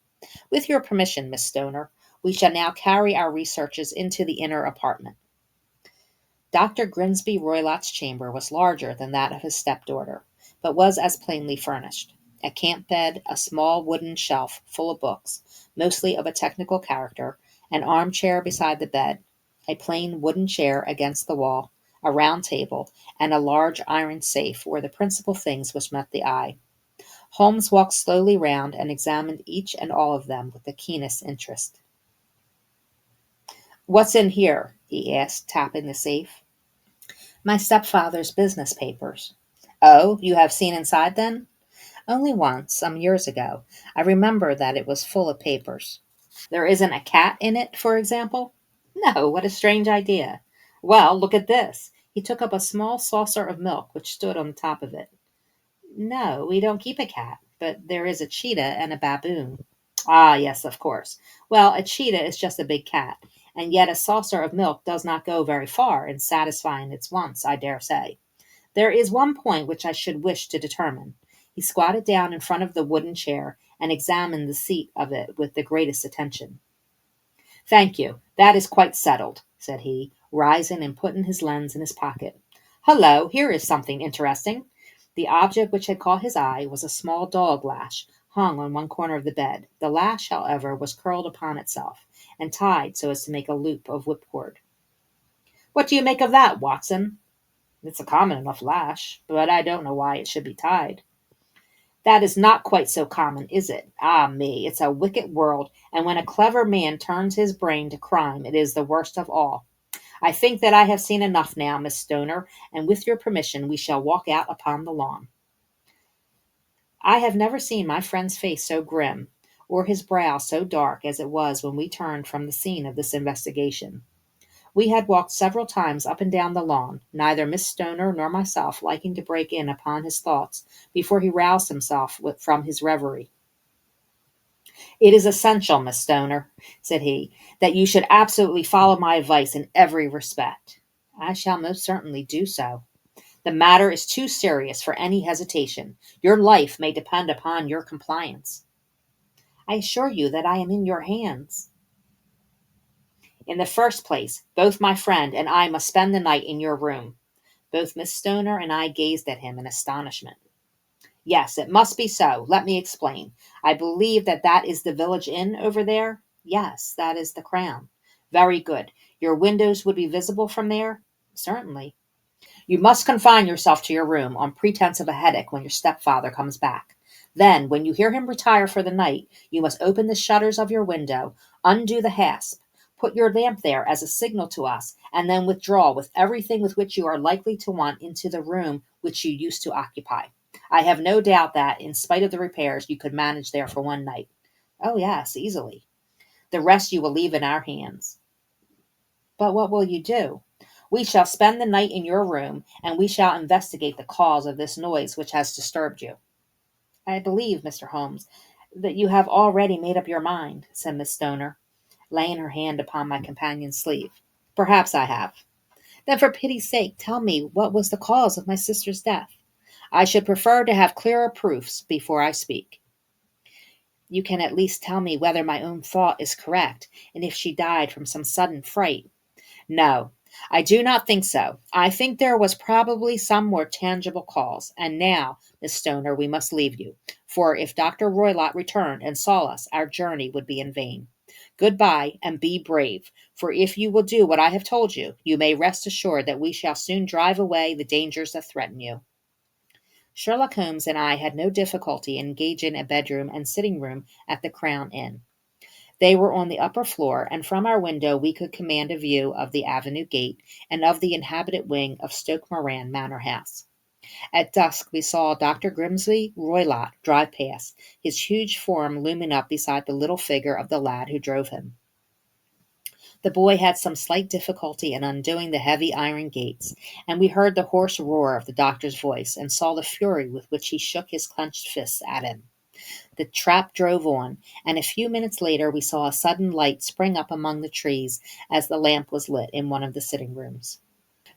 With your permission, Miss Stoner, we shall now carry our researches into the inner apartment. Dr. Grimsby Roylott's chamber was larger than that of his stepdaughter, but was as plainly furnished. A camp bed, a small wooden shelf full of books, mostly of a technical character, an armchair beside the bed, a plain wooden chair against the wall, a round table, and a large iron safe were the principal things which met the eye. Holmes walked slowly round and examined each and all of them with the keenest interest. "What's in here?" he asked, tapping the safe. "My stepfather's business papers." "Oh, you have seen inside, then?" "Only once, some years ago. I remember that it was full of papers." "There isn't a cat in it, for example?" "No, what a strange idea." "Well, look at this." He took up a small saucer of milk which stood on the top of it. "No, we don't keep a cat, but there is a cheetah and a baboon." "Ah, yes, of course. Well, a cheetah is just a big cat, and yet a saucer of milk does not go very far in satisfying its wants, I dare say. There is one point which I should wish to determine." He squatted down in front of the wooden chair and examined the seat of it with the greatest attention. "Thank you. That is quite settled," said he, rising and putting his lens in his pocket. "Hullo, here is something interesting." The object which had caught his eye was a small dog lash, hung on one corner of the bed. The lash, however, was curled upon itself, and tied so as to make a loop of whipcord. "What do you make of that, Watson?" "It's a common enough lash, but I don't know why it should be tied." "That is not quite so common, is it? Ah me, it's a wicked world, and when a clever man turns his brain to crime, it is the worst of all. I think that I have seen enough now, Miss Stoner, and with your permission we shall walk out upon the lawn." I have never seen my friend's face so grim, or his brow so dark as it was when we turned from the scene of this investigation. We had walked several times up and down the lawn, neither Miss Stoner nor myself liking to break in upon his thoughts before he roused himself from his reverie. "It is essential, Miss Stoner," said he, "that you should absolutely follow my advice in every respect." "I shall most certainly do so." "The matter is too serious for any hesitation. Your life may depend upon your compliance." "I assure you that I am in your hands." "In the first place, both my friend and I must spend the night in your room." Both Miss Stoner and I gazed at him in astonishment. "Yes, it must be so. Let me explain. I believe that that is the village inn over there?" "Yes, that is the Crown." "Very good. Your windows would be visible from there?" "Certainly." "You must confine yourself to your room, on pretence of a headache, when your stepfather comes back. Then, when you hear him retire for the night, you must open the shutters of your window, undo the hasp, put your lamp there as a signal to us, and then withdraw with everything with which you are likely to want into the room which you used to occupy. I have no doubt that, in spite of the repairs, you could manage there for one night." "Oh, yes, easily." "The rest you will leave in our hands." "But what will you do?" "We shall spend the night in your room, and we shall investigate the cause of this noise which has disturbed you." "I believe, Mr. Holmes, that you have already made up your mind," said Miss Stoner, laying her hand upon my companion's sleeve. "Perhaps I have." "Then for pity's sake tell me what was the cause of my sister's death." "I should prefer to have clearer proofs before I speak." "You can at least tell me whether my own thought is correct, and if she died from some sudden fright." "No, I do not think so. I think there was probably some more tangible cause. And now, Miss Stoner, we must leave you, for if Dr. Roylott returned and saw us, our journey would be in vain. Good-bye, and be brave, for if you will do what I have told you, you may rest assured that we shall soon drive away the dangers that threaten you." Sherlock Holmes and I had no difficulty in engaging a bedroom and sitting-room at the Crown Inn. They were on the upper floor, and from our window we could command a view of the avenue gate and of the inhabited wing of Stoke Moran Manor House. At dusk we saw Dr. Grimsby Roylott drive past, his huge form looming up beside the little figure of the lad who drove him. The boy had some slight difficulty in undoing the heavy iron gates, and we heard the hoarse roar of the doctor's voice and saw the fury with which he shook his clenched fists at him. The trap drove on, and a few minutes later we saw a sudden light spring up among the trees as the lamp was lit in one of the sitting rooms.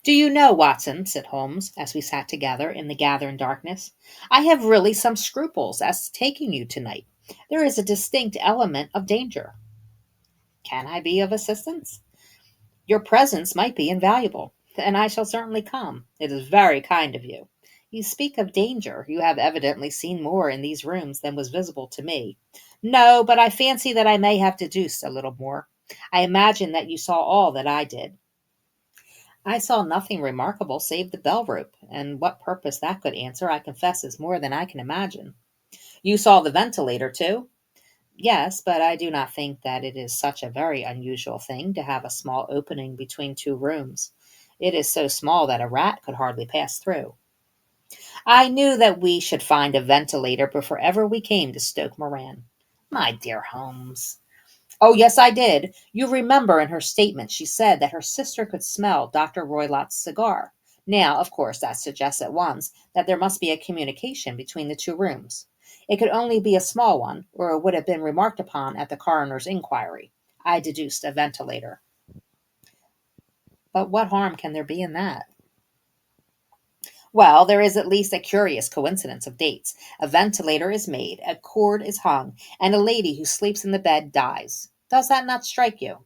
"Do you know, Watson," said Holmes, as we sat together in the gathering darkness, "I have really some scruples as to taking you tonight. There is a distinct element of danger." "Can I be of assistance?" "Your presence might be invaluable, and I shall certainly come. It is very kind of you. You speak of danger. You have evidently seen more in these rooms than was visible to me." "No, but I fancy that I may have deduced a little more. I imagine that you saw all that I did." "I saw nothing remarkable save the bell rope, and what purpose that could answer I confess is more than I can imagine." "You saw the ventilator, too?" "Yes, but I do not think that it is such a very unusual thing to have a small opening between two rooms. It is so small that a rat could hardly pass through." "I knew that we should find a ventilator before ever we came to Stoke Moran." "My dear Holmes." "Oh, yes, I did. You remember in her statement she said that her sister could smell Dr. Roylott's cigar. Now, of course, that suggests at once that there must be a communication between the two rooms. It could only be a small one, or it would have been remarked upon at the coroner's inquiry. I deduced a ventilator." "But what harm can there be in that?" "Well, there is at least a curious coincidence of dates. A ventilator is made, a cord is hung, and a lady who sleeps in the bed dies. Does that not strike you?"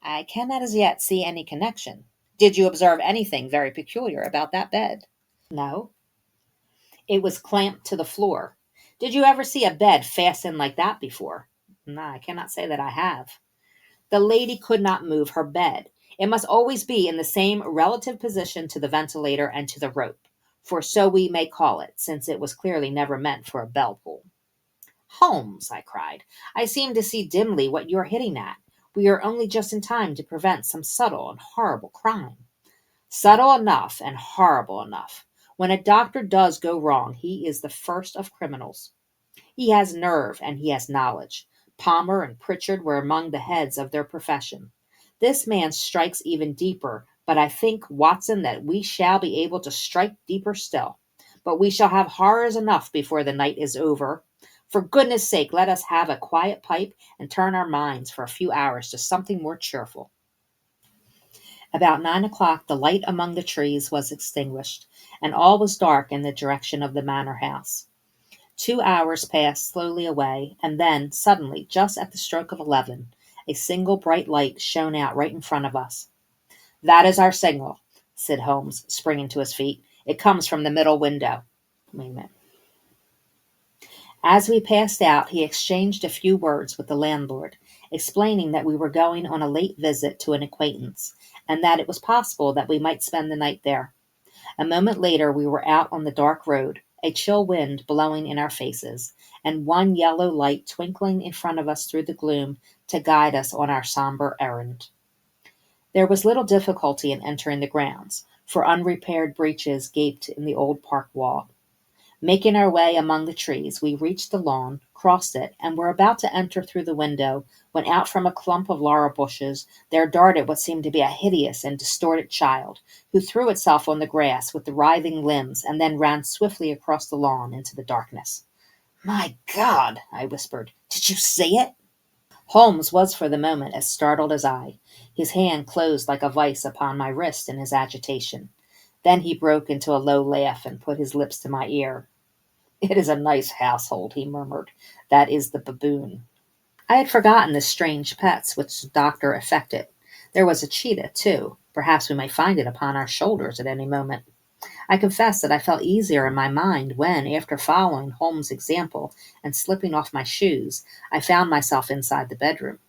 "I cannot as yet see any connection." "Did you observe anything very peculiar about that bed?" "No." "It was clamped to the floor. Did you ever see a bed fastened like that before?" "No, I cannot say that I have." "The lady could not move her bed. It must always be in the same relative position to the ventilator and to the rope, for so we may call it, since it was clearly never meant for a bell pull." "Holmes," I cried, "I seem to see dimly what you are hitting at. We are only just in time to prevent some subtle and horrible crime." "Subtle enough and horrible enough. When a doctor does go wrong, he is the first of criminals. He has nerve and he has knowledge. Palmer and Pritchard were among the heads of their profession. This man strikes even deeper, but I think, Watson, that we shall be able to strike deeper still. But we shall have horrors enough before the night is over. For goodness sake, let us have a quiet pipe and turn our minds for a few hours to something more cheerful." About 9 o'clock the light among the trees was extinguished, and all was dark in the direction of the manor house. 2 hours passed slowly away, and then, suddenly, just at the stroke of 11, a single bright light shone out right in front of us. "That is our signal," said Holmes, springing to his feet. "It comes from the middle window." Wait a minute. As we passed out, he exchanged a few words with the landlord, explaining that we were going on a late visit to an acquaintance, and that it was possible that we might spend the night there. A moment later we were out on the dark road, a chill wind blowing in our faces, and one yellow light twinkling in front of us through the gloom to guide us on our sombre errand. There was little difficulty in entering the grounds, for unrepaired breaches gaped in the old park wall. Making our way among the trees, we reached the lawn, crossed it, and were about to enter through the window, when out from a clump of laurel bushes there darted what seemed to be a hideous and distorted child, who threw itself on the grass with the writhing limbs and then ran swiftly across the lawn into the darkness. "My God!" I whispered. "Did you see it?" Holmes was for the moment as startled as I. His hand closed like a vice upon my wrist in his agitation. Then he broke into a low laugh and put his lips to my ear. "It is a nice household," he murmured. "That is the baboon." I had forgotten the strange pets which the doctor affected. There was a cheetah, too. Perhaps we might find it upon our shoulders at any moment. I confess that I felt easier in my mind when, after following Holmes' example and slipping off my shoes, I found myself inside the bedroom.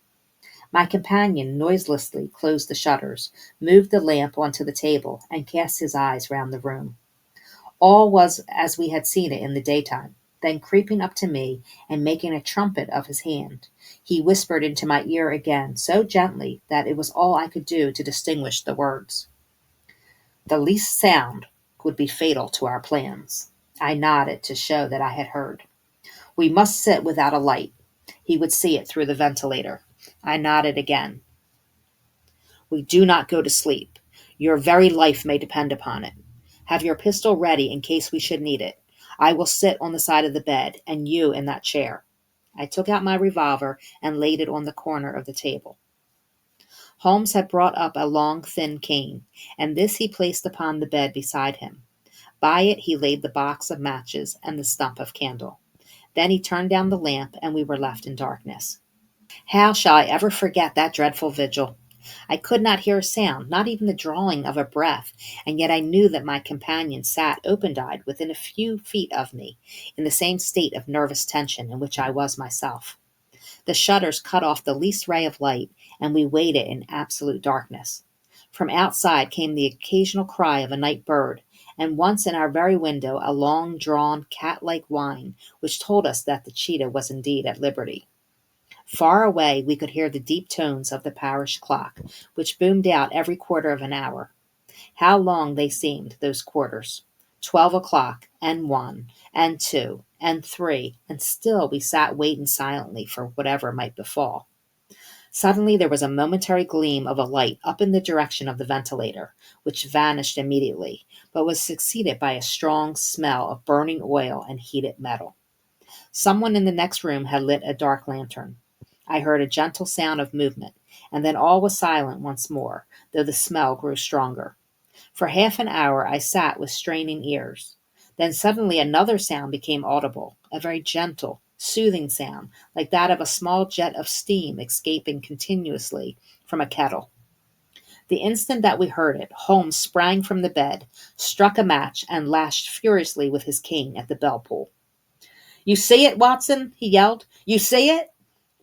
My companion noiselessly closed the shutters, moved the lamp onto the table, and cast his eyes round the room. All was as we had seen it in the daytime. Then creeping up to me, and making a trumpet of his hand, he whispered into my ear again so gently that it was all I could do to distinguish the words. "The least sound would be fatal to our plans." I nodded to show that I had heard. "We must sit without a light. He would see it through the ventilator." I nodded again. We do not go to sleep. Your very life may depend upon it. Have your pistol ready in case we should need it. I will sit on the side of the bed, and you in that chair." I took out my revolver and laid it on the corner of the table. Holmes had brought up a long, thin cane, and this he placed upon the bed beside him. By it he laid the box of matches and the stump of candle. Then he turned down the lamp, and we were left in darkness. How shall I ever forget that dreadful vigil? I could not hear a sound, not even the drawing of a breath, and yet I knew that my companion sat open-eyed within a few feet of me, in the same state of nervous tension in which I was myself. The shutters cut off the least ray of light, and we waited in absolute darkness. From outside came the occasional cry of a night bird, and once in our very window a long-drawn, cat-like whine, which told us that the cheetah was indeed at liberty. Far away we could hear the deep tones of the parish clock, which boomed out every quarter of an hour. How long they seemed, those quarters! 12 o'clock, and 1, and 2, and 3, and still we sat waiting silently for whatever might befall. Suddenly there was a momentary gleam of a light up in the direction of the ventilator, which vanished immediately, but was succeeded by a strong smell of burning oil and heated metal. Someone in the next room had lit a dark lantern. I heard a gentle sound of movement, and then all was silent once more, though the smell grew stronger. For half an hour I sat with straining ears. Then suddenly another sound became audible, a very gentle, soothing sound, like that of a small jet of steam escaping continuously from a kettle. The instant that we heard it, Holmes sprang from the bed, struck a match, and lashed furiously with his cane at the bell-pull. "You see it, Watson?" he yelled. "You see it?"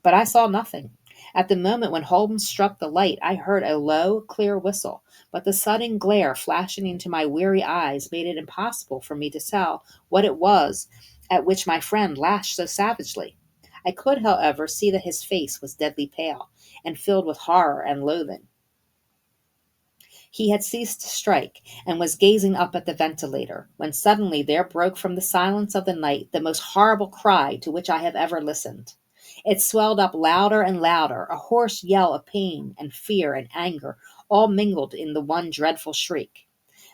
But I saw nothing. At the moment when Holmes struck the light, I heard a low, clear whistle, but the sudden glare flashing into my weary eyes made it impossible for me to tell what it was at which my friend lashed so savagely. I could, however, see that his face was deadly pale, and filled with horror and loathing. He had ceased to strike, and was gazing up at the ventilator, when suddenly there broke from the silence of the night the most horrible cry to which I have ever listened. It swelled up louder and louder, a hoarse yell of pain and fear and anger, all mingled in the one dreadful shriek.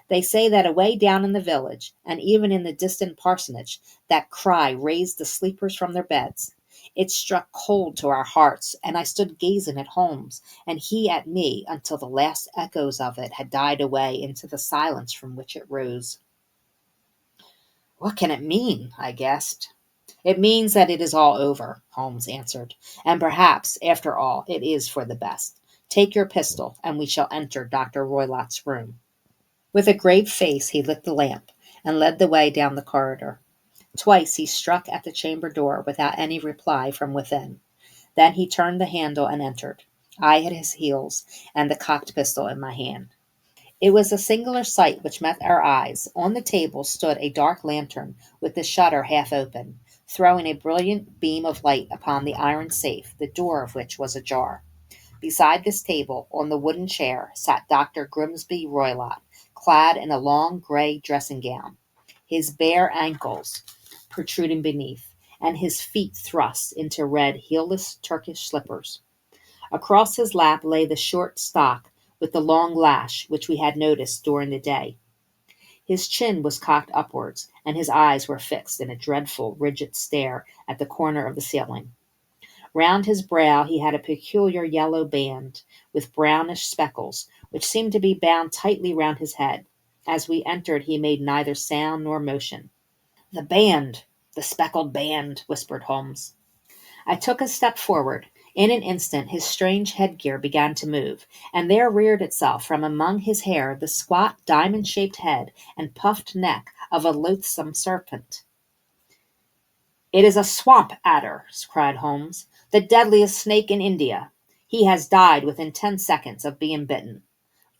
They say that away down in the village, and even in the distant parsonage, that cry raised the sleepers from their beds. It struck cold to our hearts, and I stood gazing at Holmes, and he at me, until the last echoes of it had died away into the silence from which it rose. "What can it mean?" I gasped. "It means that it is all over," Holmes answered, "and perhaps, after all, it is for the best. Take your pistol, and we shall enter Dr. Roylott's room." With a grave face he lit the lamp, and led the way down the corridor. Twice he struck at the chamber door without any reply from within. Then he turned the handle and entered, I at his heels, and the cocked pistol in my hand. It was a singular sight which met our eyes. On the table stood a dark lantern with the shutter half open, throwing a brilliant beam of light upon the iron safe, the door of which was ajar. Beside this table, on the wooden chair, sat Dr. Grimsby Roylott, clad in a long gray dressing-gown, his bare ankles protruding beneath, and his feet thrust into red heelless Turkish slippers. Across his lap lay the short stock with the long lash which we had noticed during the day. His chin was cocked upwards, and his eyes were fixed in a dreadful, rigid stare at the corner of the ceiling. Round his brow he had a peculiar yellow band, with brownish speckles, which seemed to be bound tightly round his head. As we entered he made neither sound nor motion. "The band! The speckled band!" whispered Holmes. I took a step forward. In an instant his strange headgear began to move, and there reared itself from among his hair the squat, diamond-shaped head and puffed neck of a loathsome serpent. "It is a swamp adder," cried Holmes, "the deadliest snake in India. He has died within 10 seconds of being bitten.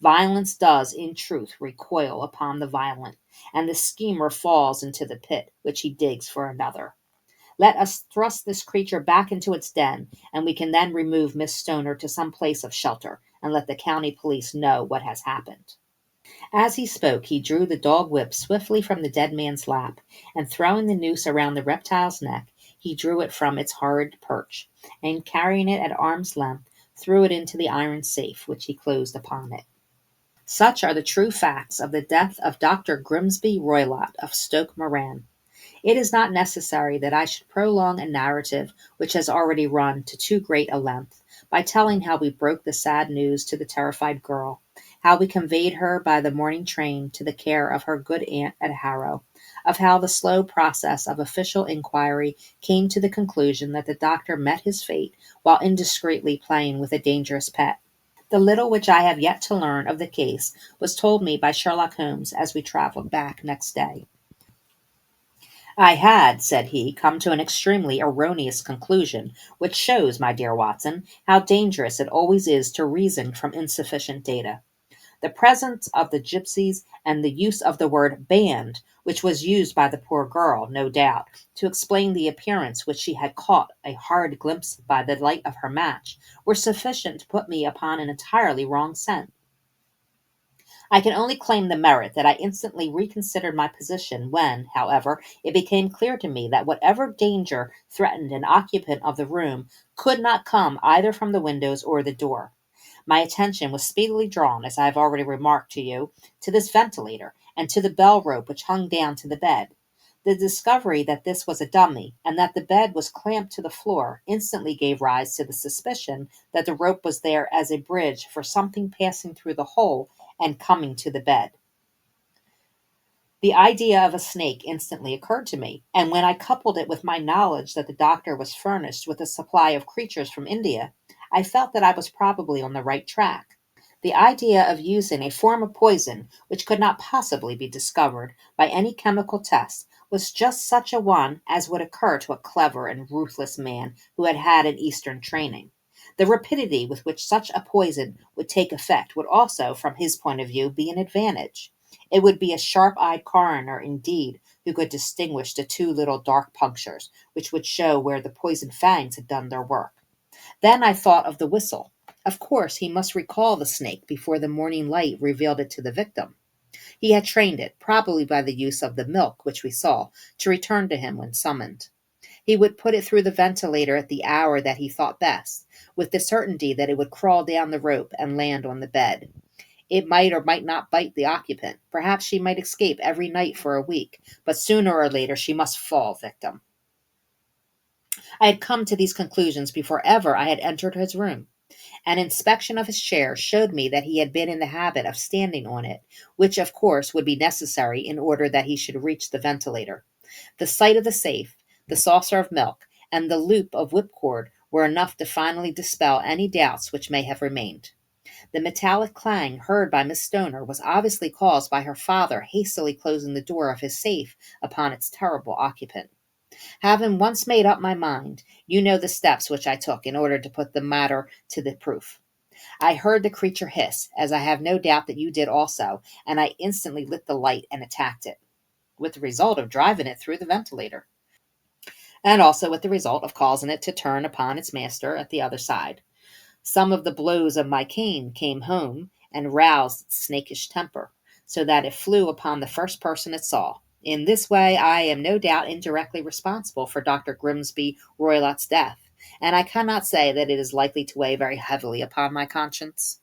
Violence does, in truth, recoil upon the violent, and the schemer falls into the pit which he digs for another. Let us thrust this creature back into its den, and we can then remove Miss Stoner to some place of shelter, and let the county police know what has happened." As he spoke, he drew the dog whip swiftly from the dead man's lap, and throwing the noose around the reptile's neck, he drew it from its horrid perch, and carrying it at arm's length, threw it into the iron safe, which he closed upon it. Such are the true facts of the death of Dr. Grimsby Roylott of Stoke Moran. It is not necessary that I should prolong a narrative which has already run to too great a length, by telling how we broke the sad news to the terrified girl, how we conveyed her by the morning train to the care of her good aunt at Harrow, of how the slow process of official inquiry came to the conclusion that the doctor met his fate while indiscreetly playing with a dangerous pet. The little which I have yet to learn of the case was told me by Sherlock Holmes as we travelled back next day. "I had," said he, "come to an extremely erroneous conclusion, which shows, my dear Watson, how dangerous it always is to reason from insufficient data. The presence of the gipsies and the use of the word band, which was used by the poor girl, no doubt, to explain the appearance which she had caught a hard glimpse of by the light of her match, were sufficient to put me upon an entirely wrong scent. I can only claim the merit that I instantly reconsidered my position when, however, it became clear to me that whatever danger threatened an occupant of the room could not come either from the windows or the door. My attention was speedily drawn, as I have already remarked to you, to this ventilator, and to the bell rope which hung down to the bed. The discovery that this was a dummy, and that the bed was clamped to the floor, instantly gave rise to the suspicion that the rope was there as a bridge for something passing through the hole and coming to the bed. The idea of a snake instantly occurred to me, and when I coupled it with my knowledge that the doctor was furnished with a supply of creatures from India, I felt that I was probably on the right track. The idea of using a form of poison which could not possibly be discovered by any chemical test was just such a one as would occur to a clever and ruthless man who had had an Eastern training. The rapidity with which such a poison would take effect would also, from his point of view, be an advantage. It would be a sharp-eyed coroner, indeed, who could distinguish the two little dark punctures, which would show where the poisoned fangs had done their work. Then I thought of the whistle. Of course, he must recall the snake before the morning light revealed it to the victim. He had trained it, probably by the use of the milk which we saw, to return to him when summoned. He would put it through the ventilator at the hour that he thought best, with the certainty that it would crawl down the rope and land on the bed. It might or might not bite the occupant. Perhaps she might escape every night for a week, but sooner or later she must fall victim. I had come to these conclusions before ever I had entered his room. An inspection of his chair showed me that he had been in the habit of standing on it, which of course would be necessary in order that he should reach the ventilator. The sight of the safe, the saucer of milk, and the loop of whipcord were enough to finally dispel any doubts which may have remained. The metallic clang heard by Miss Stoner was obviously caused by her father hastily closing the door of his safe upon its terrible occupant. Having once made up my mind, you know the steps which I took in order to put the matter to the proof. I heard the creature hiss, as I have no doubt that you did also, and I instantly lit the light and attacked it, with the result of driving it through the ventilator, and also with the result of causing it to turn upon its master at the other side. Some of the blows of my cane came home and roused its snakish temper, so that it flew upon the first person it saw. In this way I am no doubt indirectly responsible for Dr. Grimsby Roylott's death, and I cannot say that it is likely to weigh very heavily upon my conscience.